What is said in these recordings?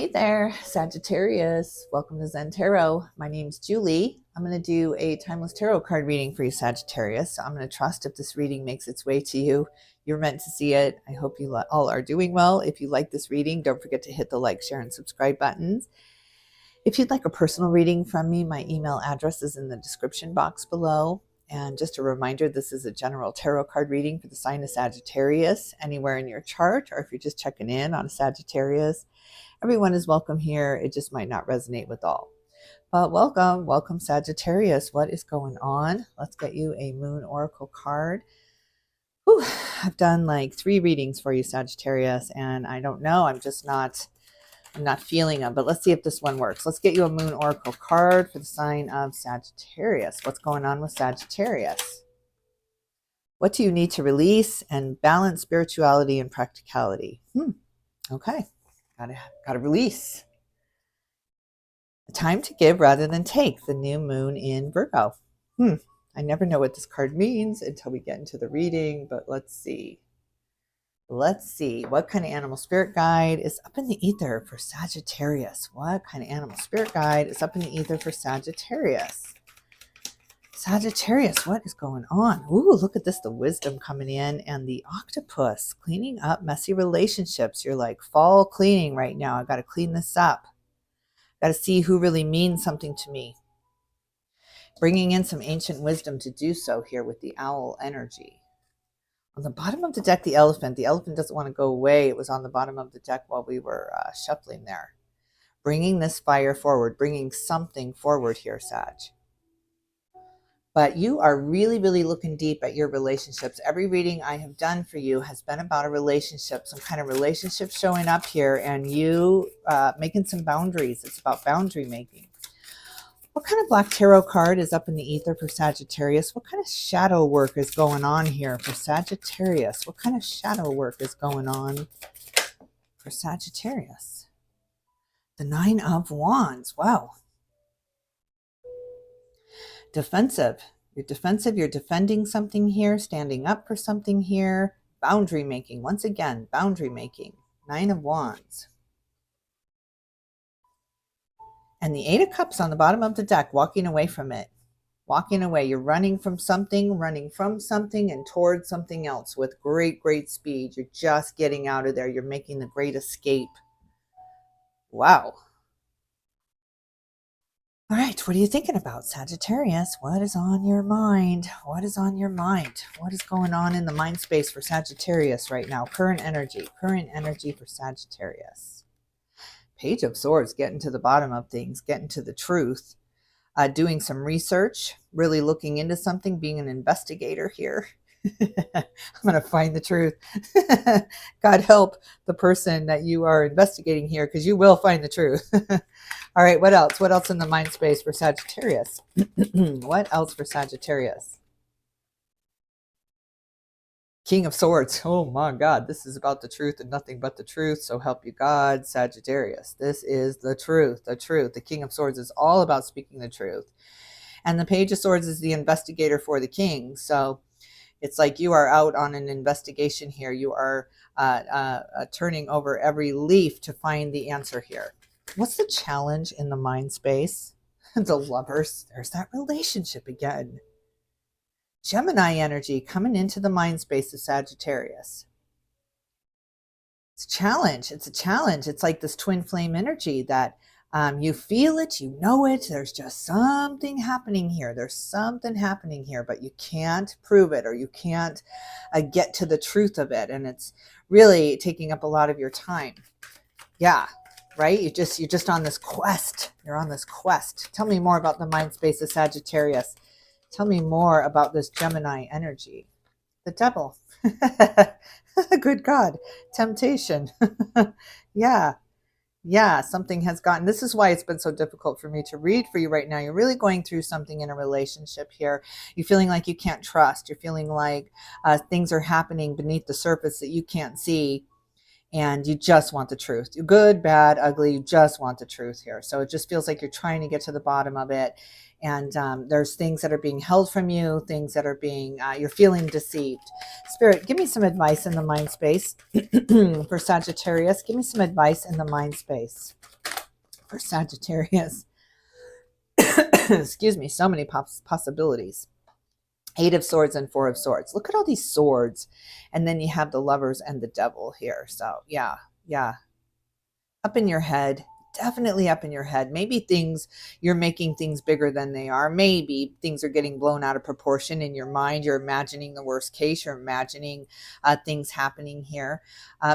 Hey there, Sagittarius. Welcome to Zen Tarot. My name's Julie. I'm going to do a timeless tarot card reading for you, Sagittarius. So I'm going to trust if this reading makes its way to you. You're meant to see it. I hope you all are doing well. If you like this reading, don't forget to hit the like, share, and subscribe buttons. If you'd like a personal reading from me, my email address is in the description box below. And just a reminder, this is a general tarot card reading for the sign of Sagittarius, anywhere in your chart, or if you're just checking in on a Sagittarius. Everyone is welcome here. It just might not resonate with all. But welcome Sagittarius. What is going on? Let's get you a Moon Oracle card. Whew, I've done like 3 readings for you, Sagittarius, and I don't know. I'm not feeling them, but let's see if this one works. Let's get you a Moon Oracle card for the sign of Sagittarius. What's going on with Sagittarius? What do you need to release and balance spirituality and practicality? Okay. Gotta release. A time to give rather than take. The new moon in Virgo. I never know what this card means until we get into the reading, but let's see. Let's see. What kind of animal spirit guide is up in the ether for Sagittarius? What kind of animal spirit guide is up in the ether for Sagittarius? Sagittarius, what is going on? Ooh, look at this, the wisdom coming in and the octopus, cleaning up messy relationships. You're like, fall cleaning right now. I got to clean this up. Got to see who really means something to me. Bringing in some ancient wisdom to do so here with the owl energy. On the bottom of the deck, the elephant. The elephant doesn't want to go away. It was on the bottom of the deck while we were shuffling there. Bringing this fire forward, bringing something forward here, Sag. But you are really, really looking deep at your relationships. Every reading I have done for you has been about a relationship, some kind of relationship showing up here, and you making some boundaries. It's about boundary making. What kind of black tarot card is up in the ether for Sagittarius? What kind of shadow work is going on here for Sagittarius? What kind of shadow work is going on for Sagittarius? The 9 of Wands. Wow. Defensive. You're defensive. You're defending something here, standing up for something here. Boundary making. Once again, boundary making. 9 of Wands. And the 8 of Cups on the bottom of the deck, walking away from it. Walking away. You're running from something and towards something else with great, great speed. You're just getting out of there. You're making the great escape. Wow. All right, what are you thinking about, Sagittarius? What is on your mind? What is on your mind? What is going on in the mind space for Sagittarius right now? Current energy for Sagittarius. Page of Swords, getting to the bottom of things, getting to the truth, doing some research, really looking into something, being an investigator here. I'm going to find the truth. God help the person that you are investigating here, because you will find the truth. All right, what else? What else in the mind space for Sagittarius? What else for Sagittarius? King of Swords. Oh my God, this is about the truth and nothing but the truth. So help you God, Sagittarius. This is the truth, the truth. The King of Swords is all about speaking the truth. And the Page of Swords is the investigator for the king. So it's like you are out on an investigation here. You are turning over every leaf to find the answer here. What's the challenge in the mind space? The Lovers. There's that relationship again. Gemini energy coming into the mind space of Sagittarius. It's a challenge. It's a challenge. It's like this twin flame energy that you feel it, you know it. There's just something happening here. There's something happening here, but you can't prove it, or you can't get to the truth of it. And it's really taking up a lot of your time. Yeah, right? You're just on this quest. You're on this quest. Tell me more about the mind space of Sagittarius. Tell me more about this Gemini energy. The Devil. Good God. Temptation. Yeah, something has gotten, this is why it's been so difficult for me to read for you right now. You're really going through something in a relationship here. You're feeling like you can't trust. You're feeling like things are happening beneath the surface that you can't see. And you just want the truth. Good, bad, ugly, you just want the truth here. So it just feels like you're trying to get to the bottom of it. And there's things that are being held from you, things that are being, you're feeling deceived. Spirit, give me some advice in the mind space for Sagittarius. Give me some advice in the mind space. for Sagittarius. Excuse me, so many possibilities. 8 of Swords and 4 of Swords. Look at all these swords. And then you have the Lovers and the Devil here. So yeah, up in your head, definitely up in your head. Maybe you're making things bigger than they are. Maybe things are getting blown out of proportion in your mind. You're imagining the worst case. You're imagining things happening here.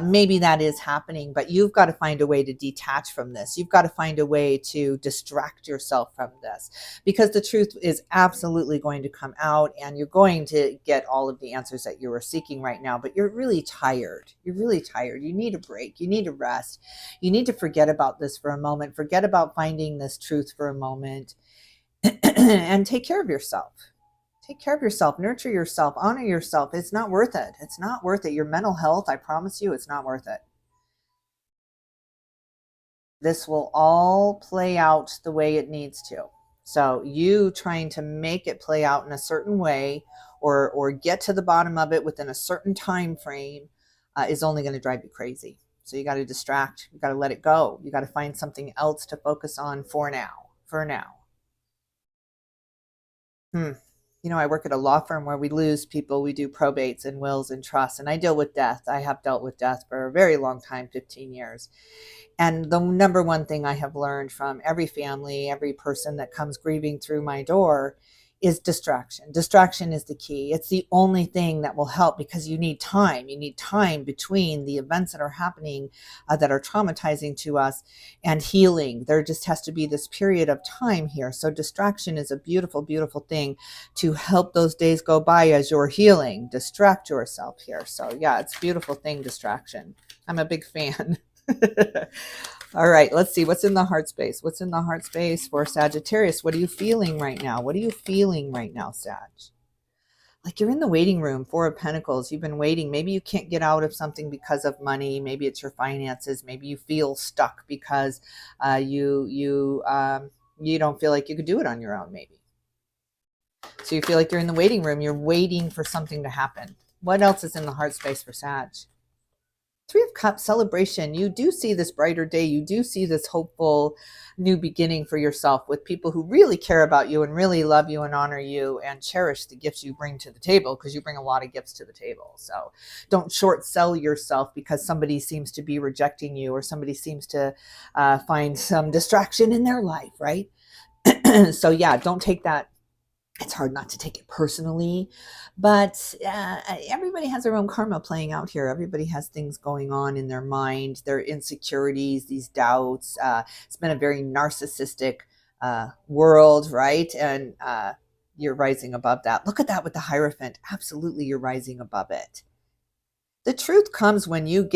Maybe that is happening, but you've got to find a way to detach from this. You've got to find a way to distract yourself from this, because the truth is absolutely going to come out, and you're going to get all of the answers that you are seeking right now, but you're really tired. You're really tired. You need a break. You need a rest. You need to forget about this for a moment. Forget about finding this truth for a moment and take care of yourself. Take care of yourself, nurture yourself, honor yourself. It's not worth it. It's not worth it. Your mental health, I promise you, it's not worth it. This will all play out the way it needs to. So you trying to make it play out in a certain way, or get to the bottom of it within a certain time frame, is only going to drive you crazy. So you got to distract. You got to let it go. You got to find something else to focus on for now. For now. You know, I work at a law firm where we lose people. We do probates and wills and trusts, and I deal with death. I have dealt with death for a very long time, 15 years. And the number one thing I have learned from every family, every person that comes grieving through my door, is distraction. Distraction is the key. It's the only thing that will help, because you need time. You need time between the events that are happening that are traumatizing to us and healing. There just has to be this period of time here. So distraction is a beautiful, beautiful thing to help those days go by as you're healing. Distract yourself here. So yeah, it's a beautiful thing, distraction. I'm a big fan. All right, let's see what's in the heart space. What's in the heart space for Sagittarius? What are you feeling right now? What are you feeling right now, Sag? Like you're in the waiting room. 4 of Pentacles. You've been waiting. Maybe you can't get out of something because of money. Maybe it's your finances. Maybe you feel stuck because you don't feel like you could do it on your own. Maybe. So you feel like you're in the waiting room. You're waiting for something to happen. What else is in the heart space for Sag? 3 of Cups, celebration. You do see this brighter day. You do see this hopeful new beginning for yourself with people who really care about you and really love you and honor you and cherish the gifts you bring to the table, because you bring a lot of gifts to the table. So don't short sell yourself because somebody seems to be rejecting you, or somebody seems to find some distraction in their life, right? So yeah, don't take that. It's hard not to take it personally, but everybody has their own karma playing out here. Everybody has things going on in their mind, their insecurities, these doubts. It's been a very narcissistic world, right? And you're rising above that. Look at that with the Hierophant. Absolutely, you're rising above it. The truth comes when you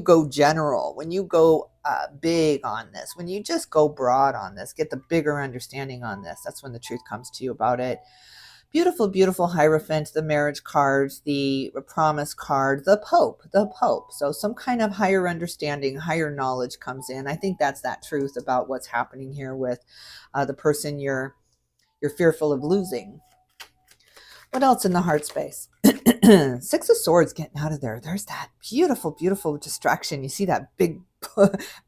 go general, when you go big on this, when you just go broad on this, get the bigger understanding on this. That's when the truth comes to you about it. Beautiful, beautiful Hierophant, the marriage card, the promise card, the Pope. So some kind of higher understanding, higher knowledge comes in. I think that's that truth about what's happening here with the person you're fearful of losing. What else in the heart space? 6 of Swords, getting out of there. There's that beautiful, beautiful distraction. You see that big,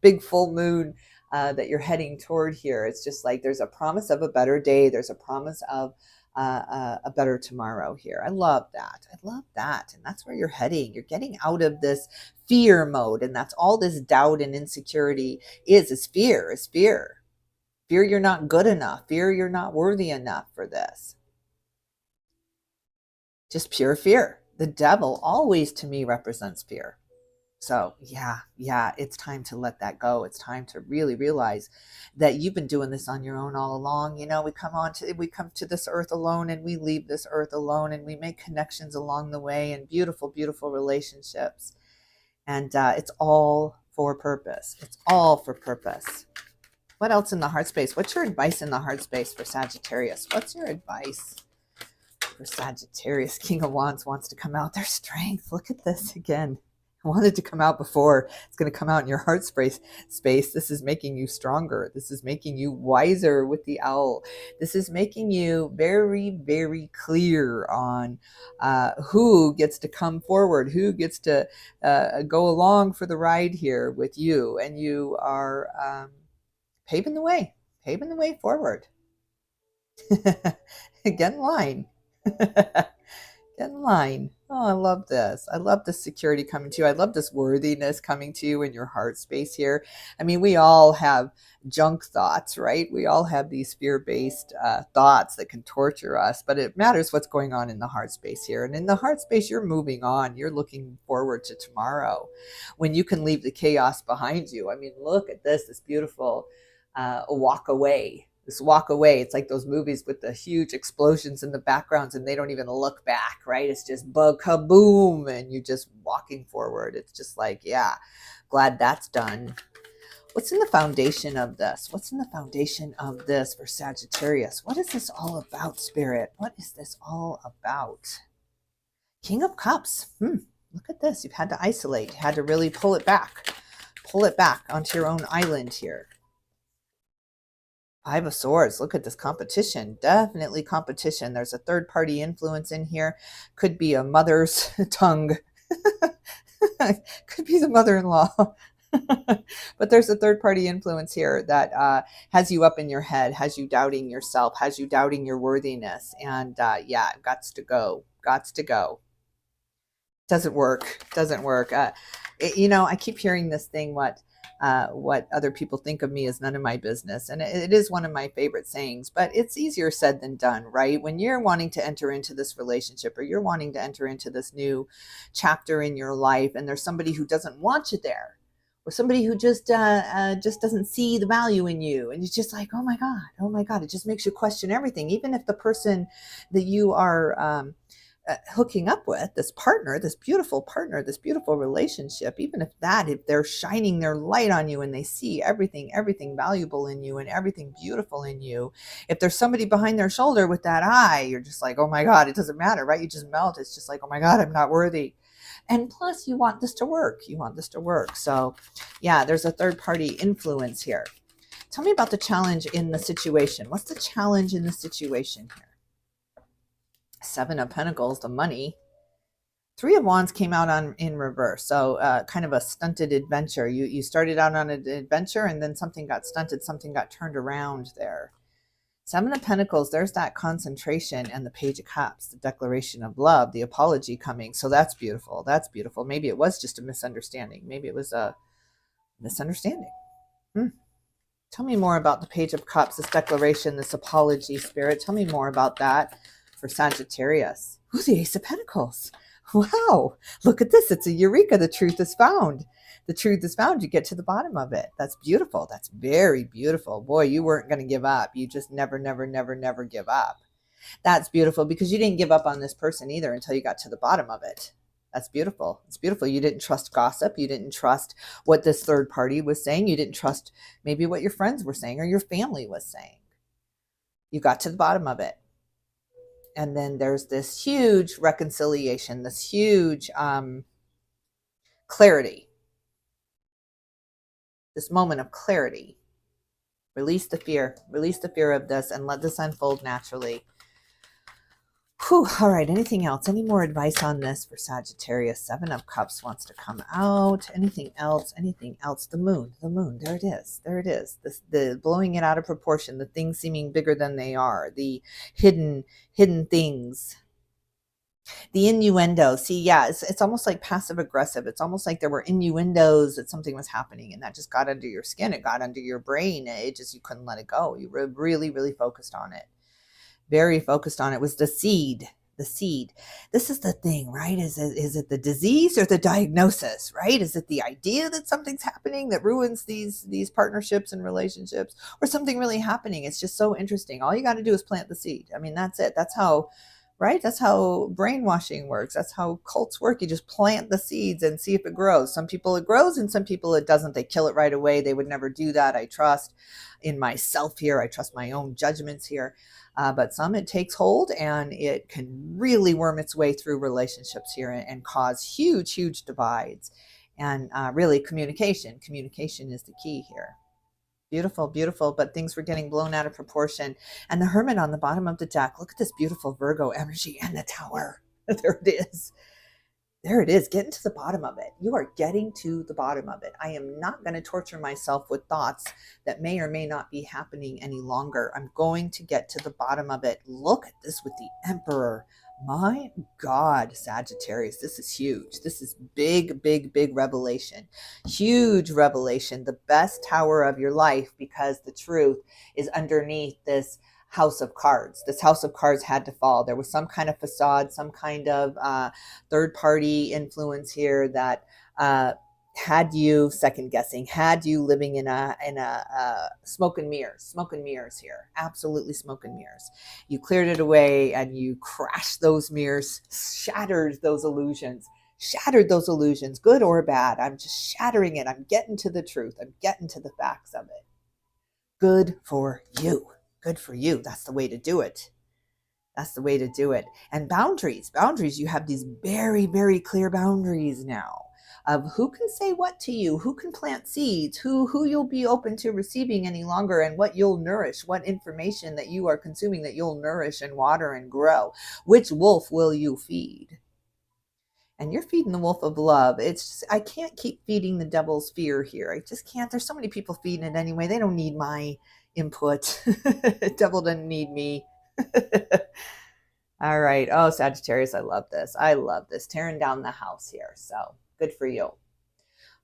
big full moon that you're heading toward here. It's just like there's a promise of a better day. There's a promise of a better tomorrow here. I love that. I love that. And that's where you're heading. You're getting out of this fear mode. And that's all this doubt and insecurity is fear, fear. Fear you're not good enough. Fear you're not worthy enough for this. Just pure fear. The devil always to me represents fear. So yeah, it's time to let that go. It's time to really realize that you've been doing this on your own all along. You know, we come to this earth alone, and we leave this earth alone, and we make connections along the way, and beautiful, beautiful relationships. And it's all for purpose. It's all for purpose. What else in the heart space? What's your advice in the heart space for Sagittarius? What's your advice for Sagittarius? King of Wands wants to come out. Their strength. Look at this again. I wanted to come out before. It's going to come out in your heart space. This is making you stronger. This is making you wiser with the owl. This is making you very, very clear on who gets to come forward, who gets to go along for the ride here with you. And you are paving the way forward. Get in line. Get in line. Oh, I love this. I love this security coming to you. I love this worthiness coming to you in your heart space here. I mean, we all have junk thoughts, right? We all have these fear-based thoughts that can torture us, but it matters what's going on in the heart space here. And in the heart space, you're moving on. You're looking forward to tomorrow when you can leave the chaos behind you. I mean, look at this beautiful walk away. This walk away, it's like those movies with the huge explosions in the backgrounds and they don't even look back, right? It's just bug kaboom and you're just walking forward. It's just like, yeah, glad that's done. What's in the foundation of this? What's in the foundation of this for Sagittarius? What is this all about, Spirit? What is this all about? King of Cups. Look at this. You've had to isolate. You had to really pull it back onto your own island here. Five of Swords. Look at this competition. Definitely competition. There's a third party influence in here. Could be a mother's tongue. Could be the mother-in-law. But there's a third party influence here that has you up in your head, has you doubting yourself, has you doubting your worthiness. And yeah, gots to go. Gots to go. Doesn't work. Doesn't work. You know, I keep hearing this thing, what other people think of me is none of my business. And it is one of my favorite sayings, but it's easier said than done, right? When you're wanting to enter into this relationship or you're wanting to enter into this new chapter in your life and there's somebody who doesn't want you there or somebody who just doesn't see the value in you. And you're just like, oh my God, it just makes you question everything. Even if the person that you are hooking up with, this partner, this beautiful relationship, even if they're shining their light on you and they see everything valuable in you and everything beautiful in you, if there's somebody behind their shoulder with that eye, you're just like, oh my God, it doesn't matter, right? You just melt. It's just like, oh my God, I'm not worthy. And plus you want this to work. So yeah, there's a third party influence here. Tell me about the challenge in the situation. What's the challenge in the situation here? Seven of Pentacles, the money. Three of Wands came out in reverse. So kind of a stunted adventure. You started out on an adventure and then something got stunted, something got turned around there. Seven of Pentacles, there's that concentration, and the Page of Cups, the declaration of love, the apology coming. So that's beautiful. That's beautiful. Maybe it was just a misunderstanding. Maybe it was a misunderstanding. Tell me more about the Page of Cups, this declaration, this apology, Spirit. Tell me more about that for Sagittarius. Ooh, the Ace of Pentacles. Wow, look at this. It's a eureka. The truth is found. The truth is found. You get to the bottom of it. That's beautiful. That's very beautiful. Boy, you weren't going to give up. You just never give up. That's beautiful because you didn't give up on this person either until you got to the bottom of it. That's beautiful. It's beautiful. You didn't trust gossip. You didn't trust what this third party was saying. You didn't trust maybe what your friends were saying or your family was saying. You got to the bottom of it. And then there's this huge reconciliation, this huge clarity, this moment of clarity. Release the fear of this and let this unfold naturally. Whew, all right, anything else? Any more advice on this for Sagittarius? Seven of Cups wants to come out. Anything else? The moon, there it is. The blowing it out of proportion, the things seeming bigger than they are, the hidden things. The innuendo. See, yeah, it's almost like passive aggressive. It's almost like there were innuendos that something was happening and that just got under your skin. It got under your brain. You couldn't let it go. You were really focused on it. Very focused on it. Was the seed. This is the thing, right? Is it the disease or the diagnosis, right? Is it the idea that something's happening that ruins these partnerships and relationships, or something really happening? It's just so interesting. All you got to do is plant the seed. I mean, that's it. That's how, right? That's how brainwashing works. That's how cults work. You just plant the seeds and see if it grows. Some people it grows and some people it doesn't. They kill it right away. They would never do that. I trust in myself here. I trust my own judgments here. But some it takes hold and it can really worm its way through relationships here and cause huge divides. And really communication is the key here. Beautiful, but things were getting blown out of proportion. And the Hermit on the bottom of the deck. Look at this beautiful Virgo energy and the Tower. There it is. There it is, getting to the bottom of it. You are getting to the bottom of it. I am not going to torture myself with thoughts that may or may not be happening any longer. I'm going to get to the bottom of it. Look at this with the Emperor. My God, Sagittarius, this is huge. This is big, big, big revelation. Huge revelation. The best tower of your life, because the truth is underneath this house of cards. This house of cards had to fall. There was some kind of facade, some kind of third party influence here that had you second guessing, had you living in a smoke and mirrors here, absolutely smoke and mirrors. You cleared it away and you crashed those mirrors, shattered those illusions, good or bad. I'm just shattering it. I'm getting to the truth. I'm getting to the facts of it. Good for you. Good for you. That's the way to do it. That's the way to do it. And boundaries, you have these very, very clear boundaries now of who can say what to you, who can plant seeds, who you'll be open to receiving any longer, and what you'll nourish, what information that you are consuming that you'll nourish and water and grow. Which wolf will you feed? And you're feeding the wolf of love. It's just, I can't keep feeding the devil's fear here. I just can't. There's so many people feeding it anyway. They don't need my input. The devil doesn't need me. All right. Oh, Sagittarius, I love this. I love this. Tearing down the house here. So good for you.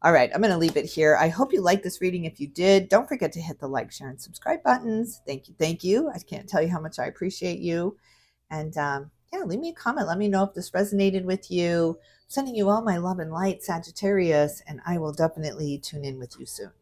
All right. I'm going to leave it here. I hope you liked this reading. If you did, don't forget to hit the like, share, and subscribe buttons. Thank you. Thank you. I can't tell you how much I appreciate you. And yeah, leave me a comment. Let me know if this resonated with you. I'm sending you all my love and light, Sagittarius, and I will definitely tune in with you soon.